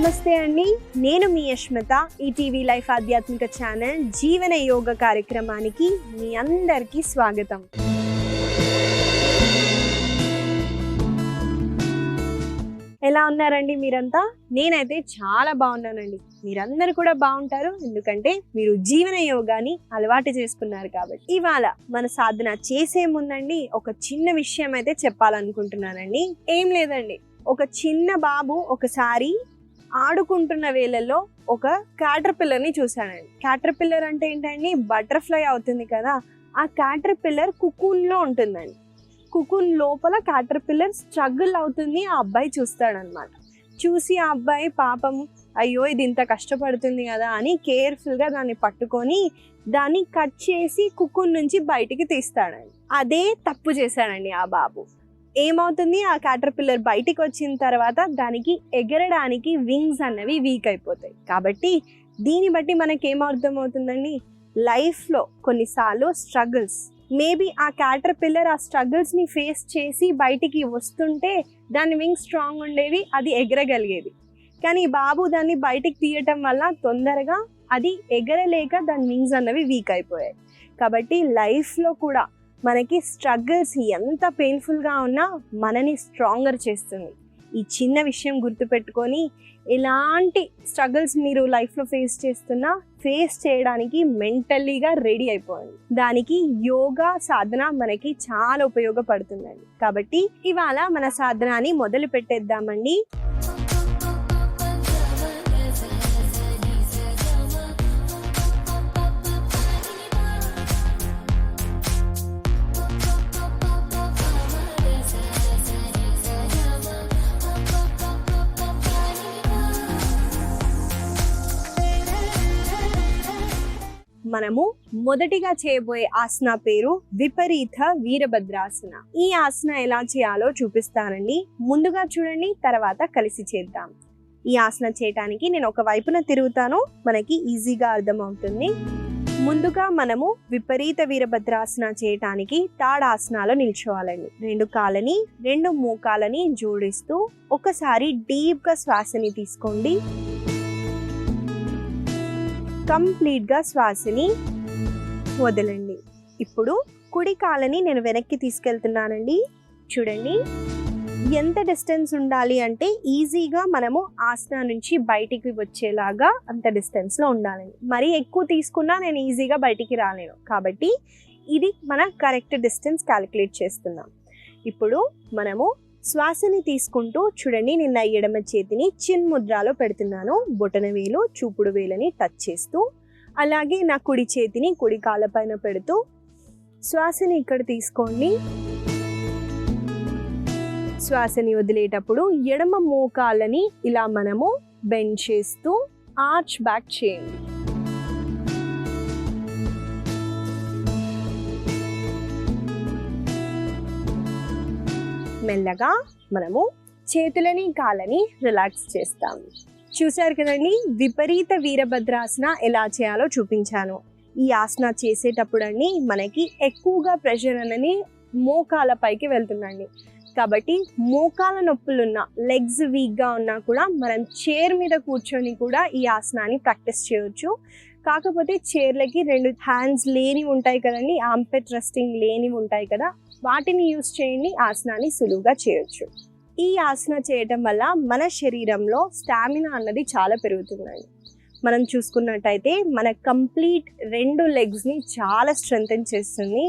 నమస్తే అండి, నేను మీ యష్మిత. ఈ టీవీ లైఫ్ ఆధ్యాత్మిక ఛానల్ జీవన యోగ కార్యక్రమానికి మీ అందరికీ స్వాగతం. ఎలా ఉన్నారండి మీరంతా? నేనైతే చాలా బాగున్నానండి. మీరందరూ కూడా బాగుంటారు, ఎందుకంటే మీరు జీవన యోగాని అలవాటు చేసుకున్నారు కాబట్టి. ఇవాళ మన సాధన చేసే ముందండి ఒక చిన్న విషయం అయితే చెప్పాలనుకుంటున్నానండి. ఏం లేదండి, ఒక చిన్న బాబు ఒకసారి ఆడుకుంటున్న వేళల్లో ఒక క్యాటర్పిల్లర్ని చూశానండి. క్యాటర్పిల్లర్ అంటే ఏంటండి, బటర్ఫ్లై అవుతుంది కదా, ఆ క్యాటర్పిల్లర్ కుకూన్లో ఉంటుందండి. కుకూన్ లోపల క్యాటర్పిల్లర్ స్ట్రగుల్ అవుతుంది, ఆ అబ్బాయి చూస్తాడనమాట. చూసి ఆ అబ్బాయి పాపం, అయ్యో ఇది ఇంత కష్టపడుతుంది కదా అని కేర్ఫుల్గా దాన్ని పట్టుకొని దాన్ని కట్ చేసి కుకూన్ నుంచి బయటికి తీస్తాడండి. అదే తప్పు చేశాడండి ఆ బాబు. ఏమవుతుంది, ఆ క్యాటర్పిల్లర్ బయటికి వచ్చిన తర్వాత దానికి ఎగరడానికి వింగ్స్ అన్నవి వీక్ అయిపోతాయి. కాబట్టి దీన్ని బట్టి మనకేమర్థమవుతుందండి, లైఫ్లో కొన్నిసార్లు స్ట్రగుల్స్, మేబీ ఆ క్యాటర్పిల్లర్ ఆ స్ట్రగుల్స్ని ఫేస్ చేసి బయటికి వస్తుంటే దాని వింగ్స్ స్ట్రాంగ్ ఉండేవి, అది ఎగరగలిగేది. కానీ బాబు దాన్ని బయటికి తీయటం వల్ల తొందరగా అది ఎగరలేక దాని వింగ్స్ అన్నవి వీక్ అయిపోయాయి. కాబట్టి లైఫ్లో కూడా మనకి స్ట్రగుల్స్ ఎంత పెయిన్ఫుల్గా ఉన్నా మనని స్ట్రాంగర్ చేస్తుంది. ఈ చిన్న విషయం గుర్తుపెట్టుకొని ఎలాంటి స్ట్రగుల్స్ మీరు లైఫ్లో ఫేస్ చేయడానికి మెంటల్లీగా రెడీ అయిపోయింది. దానికి యోగా సాధన మనకి చాలా ఉపయోగపడుతుందండి. కాబట్టి ఇవాళ మన సాధనాన్ని మొదలు పెట్టేద్దామండి. మనము మొదటిగా చేయబోయే ఆసన పేరు విపరీత వీరభద్రాసన. ఈ ఆసన ఎలా చేయాలో చూపిస్తానండి. ముందుగా చూడండి, తర్వాత కలిసి చేద్దాం. ఈ ఆసన చేయటానికి నేను ఒక వైపున తిరుగుతాను, మనకి ఈజీగా అర్థమవుతుంది. ముందుగా మనము విపరీత వీరభద్రాసన చేయటానికి తాడాసనాలో నిల్చోవాలండి. రెండు కాళ్ళని, రెండు మోకాలని జోడిస్తూ ఒకసారి డీప్గా శ్వాసని తీసుకోండి. కంప్లీట్గా శ్వాసని వదలండి. ఇప్పుడు కుడి కాళ్ళని నేను వెనక్కి తీసుకెళ్తున్నానండి. చూడండి ఎంత డిస్టెన్స్ ఉండాలి అంటే, ఈజీగా మనము ఆసనా నుంచి బయటికి వచ్చేలాగా అంత డిస్టెన్స్లో ఉండాలండి. మరీ ఎక్కువ తీసుకున్నా నేను ఈజీగా బయటికి రాలేను, కాబట్టి ఇది మన కరెక్ట్ డిస్టెన్స్ క్యాలిక్యులేట్ చేస్తున్నాం. ఇప్పుడు మనము శ్వాసని తీసుకుంటూ చూడండి, నిన్న ఎడమ చేతిని చిన్ ముద్రలో పెడుతున్నాను. బొటన వేలు చూపుడు వేలని టచ్ చేస్తూ, అలాగే నా కుడి చేతిని కుడి కాళ్ళ పైన పెడుతూ శ్వాసని ఇక్కడ తీసుకోండి. శ్వాసని వదిలేటప్పుడు ఎడమ మోకాళ్ళని ఇలా మనము బెండ్ చేస్తూ ఆర్చ్ బ్యాక్ చేయండి. మెల్లగా మనము చేతులని కాళ్ళని రిలాక్స్ చేస్తాము. చూశారు కదండి, విపరీత వీరభద్రాసన ఎలా చేయాలో చూపించాను. ఈ ఆసన చేసేటప్పుడు అండి మనకి ఎక్కువగా ప్రెషర్ అనేది మోకాళ్ళ పైకి వెళ్తుందండి. కాబట్టి మోకాళ్ళ నొప్పులున్నా, లెగ్స్ వీక్గా ఉన్నా కూడా మనం చైర్ మీద కూర్చొని కూడా ఈ ఆసనాన్ని ప్రాక్టీస్ చేయొచ్చు. కాకపోతే చైర్లకి రెండు హ్యాండ్స్ లేనివి ఉంటాయి కదండి, ఆర్ంపిట్ రెస్టింగ్ లేనివి ఉంటాయి కదా, వాటిని యూజ్ చేయండి. ఆసనాన్ని సులువుగా చేయొచ్చు. ఈ ఆసన చేయటం వల్ల మన శరీరంలో స్టామినా అన్నది చాలా పెరుగుతుందండి. మనం చూసుకున్నట్టయితే మన కంప్లీట్ రెండు లెగ్స్ని చాలా స్ట్రెంథెన్ చేస్తుంది.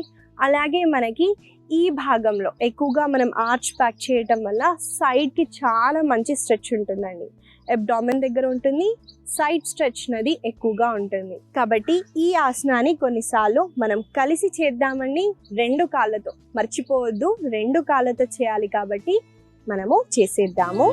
అలాగే మనకి ఈ భాగంలో ఎక్కువగా మనం ఆర్చ్ బ్యాక్ చేయటం వల్ల సైడ్కి చాలా మంచి స్ట్రెచ్ ఉంటుందండి. అబ్డామెన్ దగ్గర ఉంటుంది, సైడ్ స్ట్రెచ్ అనేది ఎక్కువగా ఉంటుంది. కాబట్టి ఈ ఆసనాన్ని కొన్నిసార్లు మనం కలిసి చేద్దామండి. రెండు కాళ్ళతో, మర్చిపోవద్దు, రెండు కాళ్ళతో చేయాలి. కాబట్టి మనము చేసేద్దాము.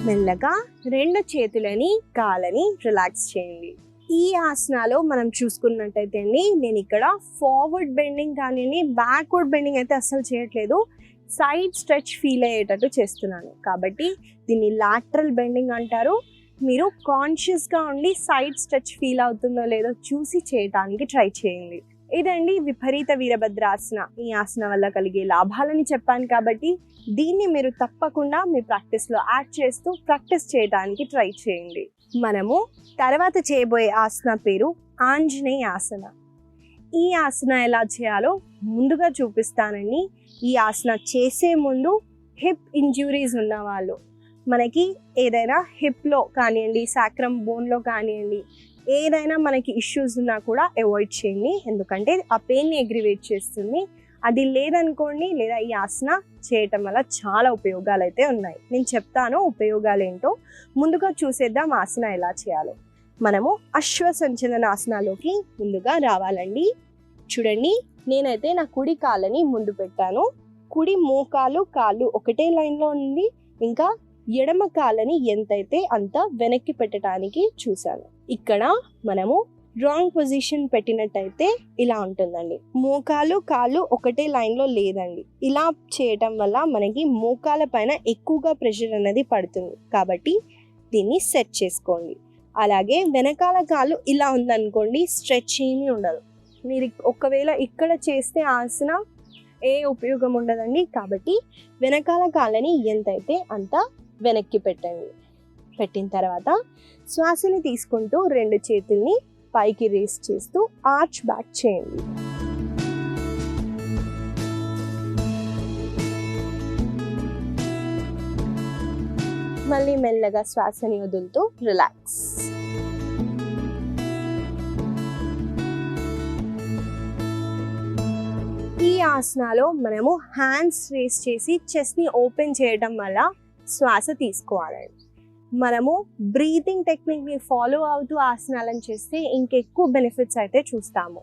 మెల్లగా 2 చేతులని కాళ్ళని రిలాక్స్ చేయండి. ఈ ఆసనాలో మనం చూసుకున్నట్టయితే అండి, నేను ఇక్కడ ఫార్వర్డ్ బెండింగ్ కానివ్వండి, బ్యాక్వర్డ్ బెండింగ్ అయితే అస్సలు చేయట్లేదు. సైడ్ స్ట్రెచ్ ఫీల్ అయ్యేటట్టు చేస్తున్నాను. కాబట్టి దీన్ని లాటరల్ బెండింగ్ అంటారు. మీరు కాన్షియస్గా ఉండి సైడ్ స్ట్రెచ్ ఫీల్ అవుతుందో లేదో చూసి చేయటానికి ట్రై చేయండి. ఇదండి విపరీత వీరభద్రాసన. ఈ ఆసన వల్ల కలిగే లాభాలని చెప్పాను కాబట్టి దీన్ని మీరు తప్పకుండా మీ ప్రాక్టీస్లో యాడ్ చేస్తూ ప్రాక్టీస్ చేయడానికి ట్రై చేయండి. మనము తర్వాత చేయబోయే ఆసన పేరు ఆంజనేయ ఆసన. ఈ ఆసన ఎలా చేయాలో ముందుగా చూపిస్తానండి. ఈ ఆసన చేసే ముందు హిప్ ఇంజ్యూరీస్ ఉన్న వాళ్ళు, మనకి ఏదైనా హిప్లో కానివ్వండి, సాక్రమ్ బోన్లో కానివ్వండి, ఏదైనా మనకి ఇష్యూస్ ఉన్నా కూడా అవాయిడ్ చేయండి. ఎందుకంటే ఆ పెయిన్ని అగ్రివేట్ చేస్తుంది. అది లేదనుకోండి, లేదా ఈ ఆసన చేయటం వల్ల చాలా ఉపయోగాలు అయితే ఉన్నాయి. నేను చెప్తాను ఉపయోగాలు ఏంటో. ముందుగా చూసేద్దాం ఆసన ఎలా చేయాలో. మనము అశ్వసంచలన ఆసనాలోకి ముందుగా రావాలండి. చూడండి, నేనైతే నా కుడి కాళ్ళని ముందు పెట్టాను. కుడి మోకాలు కాళ్ళు ఒకటే లైన్లో ఉంది. ఇంకా ఎడమ కాళ్ళని ఎంతైతే అంత వెనక్కి పెట్టడానికి చూశాను. ఇక్కడ మనము రాంగ్ పొజిషన్ పెట్టినట్టయితే ఇలా ఉంటుందండి. మోకాలు కాళ్ళు ఒకటే లైన్లో లేదండి. ఇలా చేయటం వల్ల మనకి మోకాల పైన ఎక్కువగా ప్రెషర్ అనేది పడుతుంది. కాబట్టి దీన్ని సెట్ చేసుకోండి. అలాగే వెనకాల కాళ్ళు ఇలా ఉందనుకోండి, స్ట్రెచ్ ఏమీ ఉండదు. మీరు ఒకవేళ ఇక్కడ చేస్తే ఆసన ఏ ఉపయోగం ఉండదండి. కాబట్టి వెనకాల కాళ్ళని ఎంతైతే అంత వెనక్కి పెట్టండి. పెట్టిన తర్వాత శ్వాసని తీసుకుంటూ 2 చేతుల్ని పైకి రేస్ చేస్తూ ఆర్చ్ బ్యాక్ చేయండి. మళ్ళీ మెల్లగా శ్వాసని వదులుతూ రిలాక్స్. ఈ ఆసనాలో మనము హ్యాండ్స్ రేస్ చేసి చెస్ట్ని ఓపెన్ చేయడం వల్ల శ్వాస తీసుకోవాలండి. మనము బ్రీతింగ్ టెక్నిక్ని ఫాలో అవుతూ ఆసనాలను చేస్తే ఇంకెక్కువ బెనిఫిట్స్ అయితే చూస్తాము.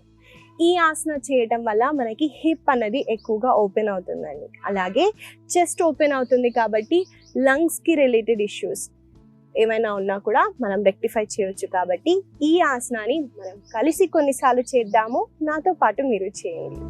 ఈ ఆసన చేయటం వల్ల మనకి హిప్ అనేది ఎక్కువగా ఓపెన్ అవుతుందండి. అలాగే చెస్ట్ ఓపెన్ అవుతుంది కాబట్టి లంగ్స్కి రిలేటెడ్ ఇష్యూస్ ఏమైనా ఉన్నా కూడా మనం రెక్టిఫై చేయొచ్చు. కాబట్టి ఈ ఆసనాన్ని మనం కలిసి కొన్నిసార్లు చేద్దాము. నాతో పాటు మీరు చేయండి.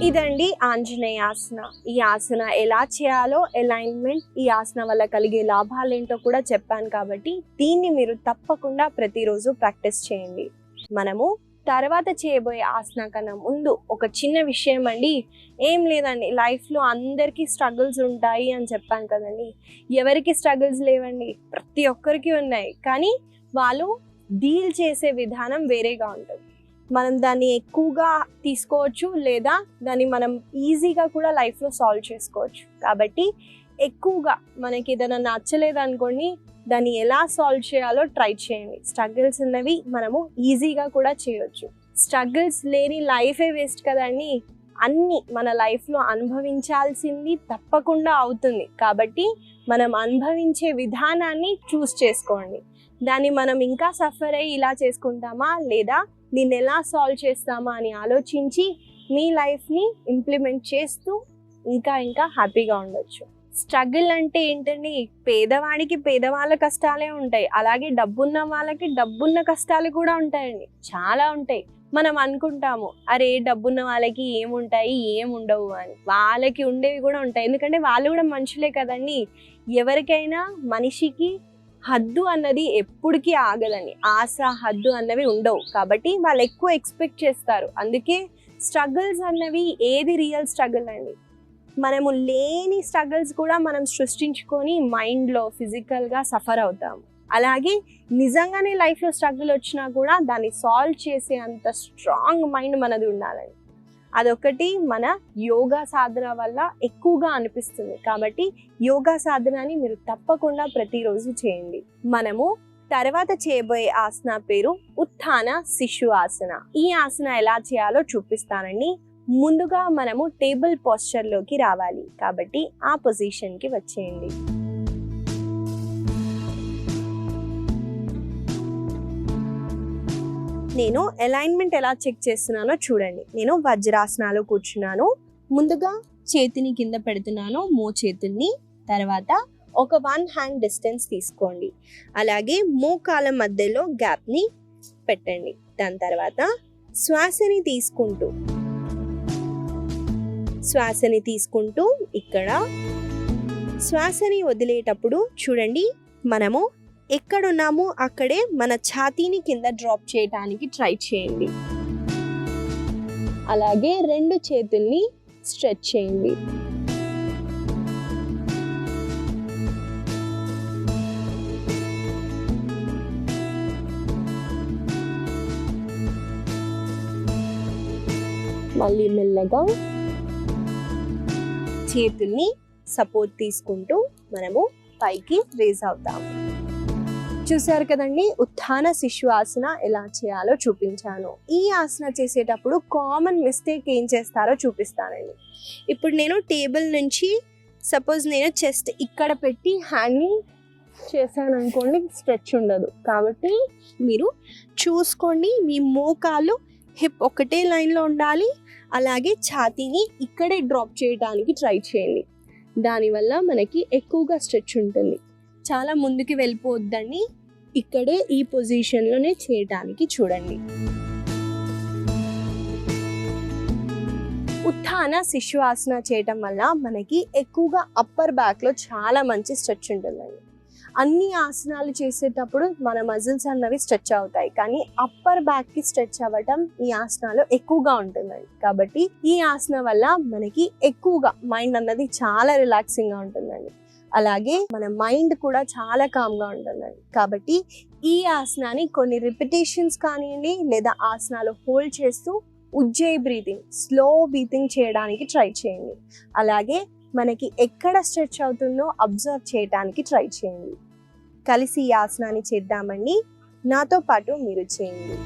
ఇదండి ఆంజనేయ ఆసన. ఈ ఆసన ఎలా చేయాలో, అలైన్మెంట్, ఈ ఆసన వల్ల కలిగే లాభాలు ఏంటో కూడా చెప్పాను. కాబట్టి దీన్ని మీరు తప్పకుండా ప్రతిరోజు ప్రాక్టీస్ చేయండి. మనము తర్వాత చేయబోయే ఆసన కన్నా ముందు ఒక చిన్న విషయం అండి. ఏం లేదండి, లైఫ్లో అందరికీ స్ట్రగుల్స్ ఉంటాయి అని చెప్పాను కదండి. ఎవరికి స్ట్రగుల్స్ లేవండి, ప్రతి ఒక్కరికి ఉన్నాయి. కానీ వాళ్ళు డీల్ చేసే విధానం వేరేగా ఉంటుంది. మనం దాన్ని ఎక్కువగా తీసుకోవచ్చు, లేదా దాన్ని మనం ఈజీగా కూడా లైఫ్లో సాల్వ్ చేసుకోవచ్చు. కాబట్టి ఎక్కువగా మనకి ఏదైనా నచ్చలేదు అనుకోండి, దాన్ని ఎలా సాల్వ్ చేయాలో ట్రై చేయండి. స్ట్రగుల్స్ ఉన్నవి మనము ఈజీగా కూడా చేయొచ్చు. స్ట్రగుల్స్ లేని లైఫే వేస్ట్ కదండి. అన్నీ మన లైఫ్లో అనుభవించాల్సింది తప్పకుండా అవుతుంది. కాబట్టి మనం అనుభవించే విధానాన్ని చూస్ చేసుకోండి. దాన్ని మనం ఇంకా సఫర్ అయ్యి ఇలా చేసుకుంటామా, లేదా దీన్ని ఎలా సాల్వ్ చేస్తామా అని ఆలోచించి మీ లైఫ్ని ఇంప్లిమెంట్ చేస్తూ ఇంకా హ్యాపీగా ఉండొచ్చు. స్ట్రగుల్ అంటే ఏంటండి, పేదవాడికి పేదవాళ్ళ కష్టాలే ఉంటాయి, అలాగే డబ్బున్న వాళ్ళకి డబ్బున్న కష్టాలు కూడా ఉంటాయండి, చాలా ఉంటాయి. మనం అనుకుంటాము అరే డబ్బున్న వాళ్ళకి ఏముంటాయి ఏముండవు అని. వాళ్ళకి ఉండేవి కూడా ఉంటాయి, ఎందుకంటే వాళ్ళు కూడా మనుషులే కదండి. ఎవరికైనా మనిషికి హద్దు అన్నది ఎప్పటికీ ఆగదండి. ఆశ హద్దు అన్నవి ఉండవు. కాబట్టి వాళ్ళు ఎక్కువ ఎక్స్పెక్ట్ చేస్తారు. అందుకే స్ట్రగుల్స్ అన్నవి ఏది రియల్ స్ట్రగుల్ అండి. మనము లేని స్ట్రగుల్స్ కూడా మనం సృష్టించుకొని మైండ్లో ఫిజికల్గా సఫర్ అవుతాము. అలాగే నిజంగానే లైఫ్లో స్ట్రగుల్ వచ్చినా కూడా దాన్ని సాల్వ్ చేసే అంత స్ట్రాంగ్ మైండ్ మనది ఉండాలండి. అదొకటి మన యోగా సాధన వల్ల ఎక్కువగా అనిపిస్తుంది. కాబట్టి యోగా సాధనని మీరు తప్పకుండా ప్రతిరోజు చేయండి. మనము తర్వాత చేయబోయే ఆసన పేరు ఉత్థాన శిశు ఆసన. ఈ ఆసన ఎలా చేయాలో చూపిస్తానండి. ముందుగా మనము టేబుల్ పోస్చర్లోకి రావాలి. కాబట్టి ఆ పొజిషన్కి వచ్చేయండి. నేను అలైన్మెంట్ ఎలా చెక్ చేస్తున్నానో చూడండి. నేను వజ్రాసనాలో కూర్చున్నాను. ముందుగా చేతిని కింద పెడుతున్నాను, చేతుల్ని. తర్వాత ఒక 1 హ్యాండ్ డిస్టెన్స్ తీసుకోండి. అలాగే మోకాల మధ్యలో గ్యాప్ని పెట్టండి. దాని తర్వాత శ్వాసని తీసుకుంటూ ఇక్కడ శ్వాసని వదిలేటప్పుడు చూడండి, మనము ఎక్కడున్నామో అక్కడే మన ఛాతీని కింద డ్రాప్ చేయడానికి ట్రై చేయండి. అలాగే 2 చేతుల్ని స్ట్రెచ్ చేయండి. మళ్ళీ మెల్లగా చేతుల్ని సపోర్ట్ తీసుకుంటూ మనము పైకి రేజ్ అవుతాము. చూసారు కదండి, ఉత్థాన శిశు ఆసన ఎలా చేయాలో చూపించాను. ఈ ఆసన చేసేటప్పుడు కామన్ మిస్టేక్ ఏం చేస్తారో చూపిస్తానండి. ఇప్పుడు నేను టేబుల్ నుంచి సపోజ్ నేను చెస్ట్ ఇక్కడ పెట్టి హ్యాండ్ని చేశాను అనుకోండి, స్ట్రెచ్ ఉండదు. కాబట్టి మీరు చూసుకోండి, మీ మోకాలు హిప్ ఒకటే లైన్లో ఉండాలి. అలాగే ఛాతీని ఇక్కడే డ్రాప్ చేయడానికి ట్రై చేయండి. దానివల్ల మనకి ఎక్కువగా స్ట్రెచ్ ఉంటుంది. చాలా ముందుకి వెళ్ళిపోవద్దండి, ఇక్కడే ఈ పొజిషన్లోనే చేయడానికి చూడండి. ఉత్థాన శిశు ఆసన చేయటం వల్ల మనకి ఎక్కువగా అప్పర్ బ్యాక్లో చాలా మంచి స్ట్రెచ్ ఉంటుందండి. అన్ని ఆసనాలు చేసేటప్పుడు మన మజిల్స్ అన్నవి స్ట్రెచ్ అవుతాయి, కానీ అప్పర్ బ్యాక్కి స్ట్రెచ్ అవ్వటం ఈ ఆసనాలో ఎక్కువగా ఉంటుందండి. కాబట్టి ఈ ఆసన వల్ల మనకి ఎక్కువగా మైండ్ అన్నది చాలా రిలాక్సింగ్గా ఉంటుందండి. అలాగే మన మైండ్ కూడా చాలా కామ్గా ఉంటుందండి. కాబట్టి ఈ ఆసనాన్ని కొన్ని రిపిటేషన్స్ కానివ్వండి, లేదా ఆసనాలు హోల్డ్ చేస్తూ ఉజ్జయి బ్రీతింగ్, స్లో బ్రీతింగ్ చేయడానికి ట్రై చేయండి. అలాగే మనకి ఎక్కడ స్ట్రెచ్ అవుతుందో అబ్జర్వ్ చేయడానికి ట్రై చేయండి. కలిసి ఈ ఆసనాన్ని చేద్దామండి. నాతో పాటు మీరు చేయండి.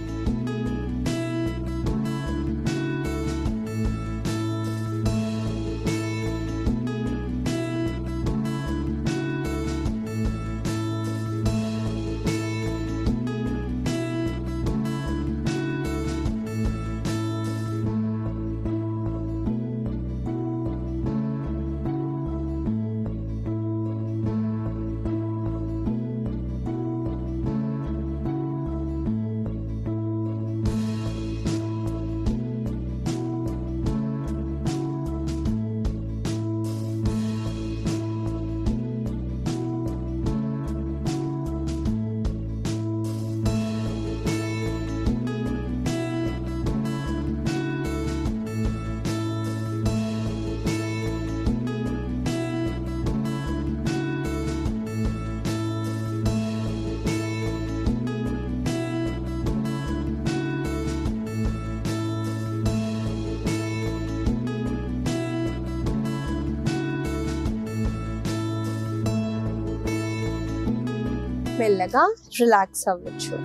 మెల్లగా రిలాక్స్ అవ్వచ్చు.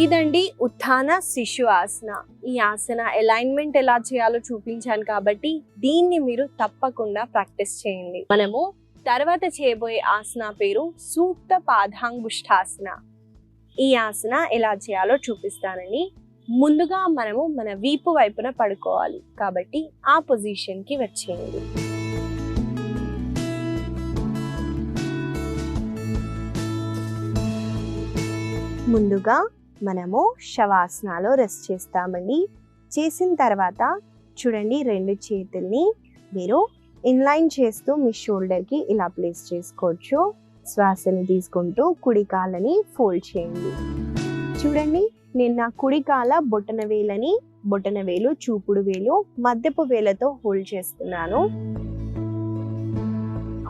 ఇదండి ఉత్థాన శిశు ఆసన. ఈ ఆసన అలైన్మెంట్ ఎలా చేయాలో చూపించాను కాబట్టి దీన్ని మీరు తప్పకుండా ప్రాక్టీస్ చేయండి. మనము తర్వాత చేయబోయే ఆసన పేరు సూక్త పాదాంగుష్ఠాసన. ఈ ఆసన ఎలా చేయాలో చూపిస్తానని. ముందుగా మనము మన వీపు వైపున పడుకోవాలి కాబట్టి ఆ పొజిషన్ కి వచ్చేయండి. ముందుగా మనము శవాసనాలో రెస్ట్ చేస్తామండి. చేసిన తర్వాత చూడండి, 2 చేతుల్ని మీరు ఇన్లైన్ చేస్తూ మీ షోల్డర్కి ఇలా ప్లేస్ చేసుకోవచ్చు. శ్వాసని తీసుకుంటూ కుడి కాళ్ళని ఫోల్డ్ చేయండి. చూడండి, నేను నా కుడి కాళ్ళ బొటన వేలు, చూపుడు వేలు, మధ్యపు వేలతో హోల్డ్ చేస్తున్నాను.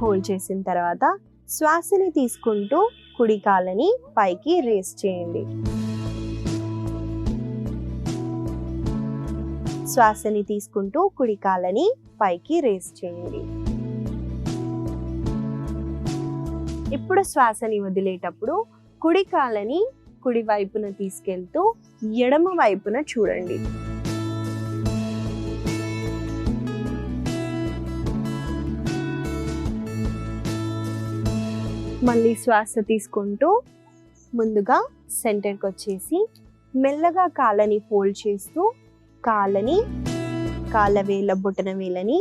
హోల్డ్ చేసిన తర్వాత శ్వాసని తీసుకుంటూ కుడి కాళ్ళని పైకి రేస్ చేయండి. శ్వాసని తీసుకుంటూ కుడి కాళ్ళని పైకి రేస్ చేయండి. ఇప్పుడు శ్వాసని వదిలేటప్పుడు కుడి కాళ్ళని కుడి వైపున తీసుకెళ్తూ ఎడమ వైపున చూడండి. మళ్ళీ శ్వాస తీసుకుంటూ ముందుగా సెంటర్కి వచ్చేసి మెల్లగా కాళ్ళని ఫోల్డ్ చేస్తూ కాళ్ళ వేళ్ళ బొటన వేలని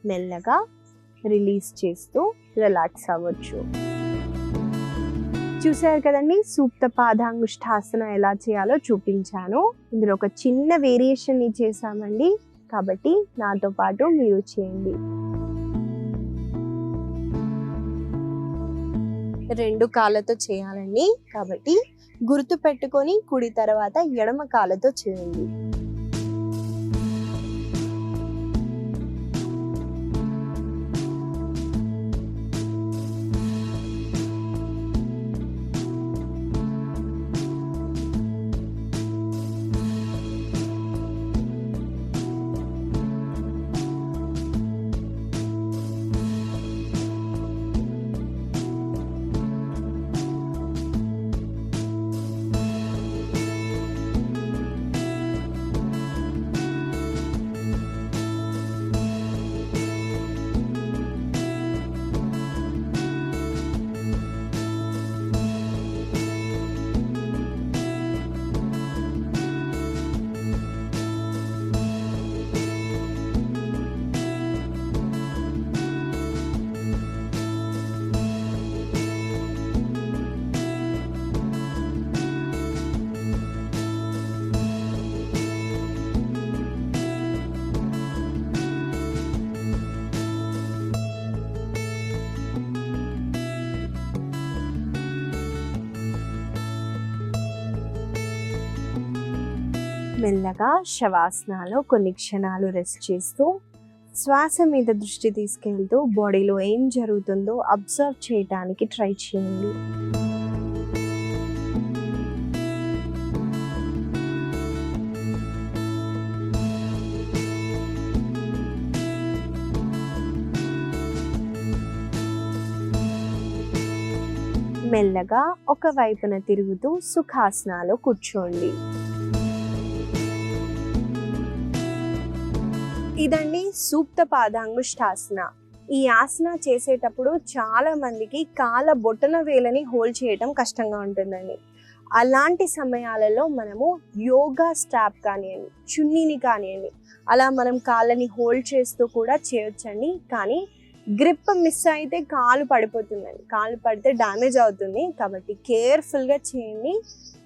మెల్లగా రిలీజ్ చేస్తూ రిలాక్స్ అవ్వచ్చు. చూసారు కదండి, సూక్త పాదాంగుష్ఠాసన ఎలా చేయాలో చూపించాను. ఇందులో ఒక చిన్న వేరియేషన్ చేసామండి, కాబట్టి నాతో పాటు మీరు చేయండి. 2 కాళ్ళతో చేయాలండి కాబట్టి గుర్తు పెట్టుకొని కుడి తర్వాత ఎడమ కాళ్ళతో చేయండి. మెల్లగా శవాసనాలో కొన్ని క్షణాలు రెస్ట్ చేస్తూ శ్వాస మీద దృష్టి తీసుకెళ్తూ బాడీలో ఏం జరుగుతుందో అబ్జర్వ్ చేయడానికి ట్రై చేయండి. మెల్లగా ఒక వైపున తిరుగుతూ సుఖాసనాలో కూర్చోండి. ఇదండి సూక్త పాదాంగుష్ఠాసన. ఈ ఆసన చేసేటప్పుడు చాలా మందికి కాళ్ళ బొటన వేలని హోల్డ్ చేయడం కష్టంగా ఉంటుందండి. అలాంటి సమయాలలో మనము యోగా స్ట్రాప్ కానివ్వండి, చున్నీని కానివ్వండి, అలా మనం కాళ్ళని హోల్డ్ చేస్తూ కూడా చేయొచ్చండి. కానీ గ్రిప్ మిస్ అయితే కాలు పడిపోతుందండి, కాలు పడితే డ్యామేజ్ అవుతుంది. కాబట్టి కేర్ఫుల్గా చేయండి.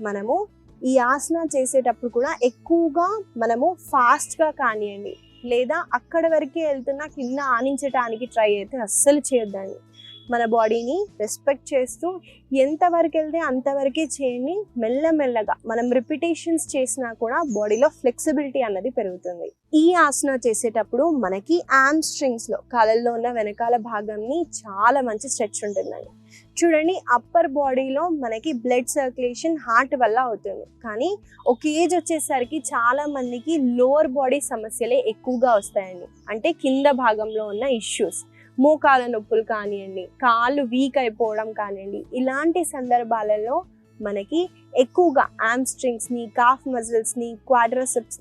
మనము ఈ ఆసన చేసేటప్పుడు కూడా ఎక్కువగా మనము ఫాస్ట్గా కానివ్వండి లేదా అక్కడ వరకే వెళ్తున్నా కింద ఆనించడానికి ట్రై అయితే అస్సలు చేయొద్దండి. మన బాడీని రెస్పెక్ట్ చేస్తూ ఎంతవరకు వెళ్తే అంతవరకే చేయండి. మెల్లమెల్లగా మనం రిపిటేషన్స్ చేసినా కూడా బాడీలో ఫ్లెక్సిబిలిటీ అన్నది పెరుగుతుంది. ఈ ఆసన చేసేటప్పుడు మనకి ఆర్మ్ స్ట్రింగ్స్లో కాళ్ళల్లో ఉన్న వెనకాల భాగంని చాలా మంచి స్ట్రెచ్ ఉంటుందండి. చూడండి, అప్పర్ బాడీలో మనకి బ్లడ్ సర్క్యులేషన్ హార్ట్ వల్ల అవుతుంది. కానీ ఒక ఏజ్ వచ్చేసరికి చాలా మందికి లోవర్ బాడీ సమస్యలే ఎక్కువగా వస్తాయండి. అంటే కింద భాగంలో ఉన్న ఇష్యూస్. మోకాల నొప్పులు కానివ్వండి, కాళ్ళు వీక్ అయిపోవడం కానివ్వండి, ఇలాంటి సందర్భాలలో మనకి ఎక్కువగా ని, కాఫ్ ని,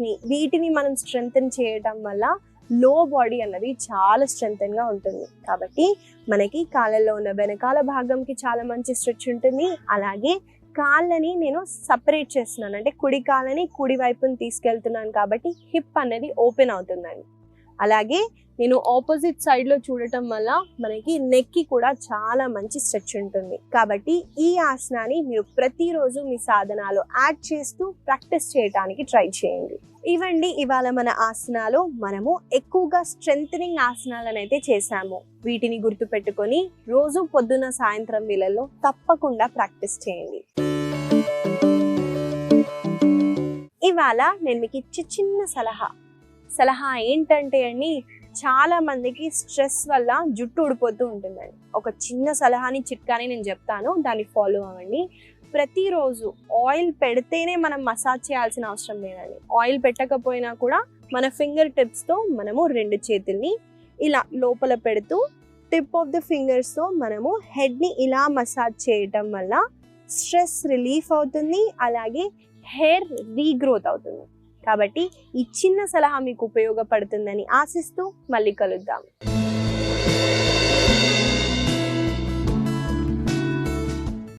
ని వీటిని మనం స్ట్రెంగ్తన్ చేయడం వల్ల లో బాడీ అన్నది చాలా స్ట్రెంగ్తన్ గా ఉంటుంది. కాబట్టి మనకి కాళ్ళల్లో ఉన్న వెనకాల భాగంకి చాలా మంచి స్ట్రెచ్ ఉంటుంది. అలాగే కాళ్ళని నేను సపరేట్ చేస్తున్నాను, అంటే కుడి కాళ్ళని కుడి వైపుని తీసుకెళ్తున్నాను కాబట్టి హిప్ అనేది ఓపెన్ అవుతుందండి. అలాగే నేను ఆపోజిట్ సైడ్ లో చూడటం వల్ల మనకి నెక్ కి కూడా చాలా మంచి స్ట్రెచ్ ఉంటుంది. కాబట్టి ఈ ఆసనాన్ని మీరు ప్రతిరోజు మీ సాధనాలు యాడ్ చేస్తూ ప్రాక్టీస్ చేయడానికి ట్రై చేయండి. ఇవండి ఇవాళ మన ఆసనాలు. మనము ఎక్కువగా స్ట్రెంథనింగ్ ఆసనాలను అయితే చేసాము. వీటిని గుర్తు పెట్టుకొని రోజు పొద్దున సాయంత్రం వేళల్లో తప్పకుండా ప్రాక్టీస్ చేయండి. ఇవాళ నేను మీకు ఇచ్చే చిన్న సలహా ఏంటంటే అండి, చాలా మందికి స్ట్రెస్ వల్ల జుట్టు ఊడిపోతూ ఉంటుందండి. ఒక చిన్న సలహాని చిట్కాని నేను చెప్తాను, దాన్ని ఫాలో అవ్వండి. ప్రతిరోజు ఆయిల్ పెడితేనే మనం మసాజ్ చేయాల్సిన అవసరం లేదండి. ఆయిల్ పెట్టకపోయినా కూడా మన ఫింగర్ టిప్స్తో మనము 2 చేతుల్ని ఇలా లోపల పెడుతూ టిప్ ఆఫ్ ద ఫింగర్స్తో మనము హెడ్ని ఇలా మసాజ్ చేయటం వల్ల స్ట్రెస్ రిలీఫ్ అవుతుంది, అలాగే హెయిర్ రీగ్రోత్ అవుతుంది. కాబట్టి ఈ చిన్న సలహా మీకు ఉపయోగపడుతుందని ఆశిస్తూ మళ్ళీ కలుద్దాం.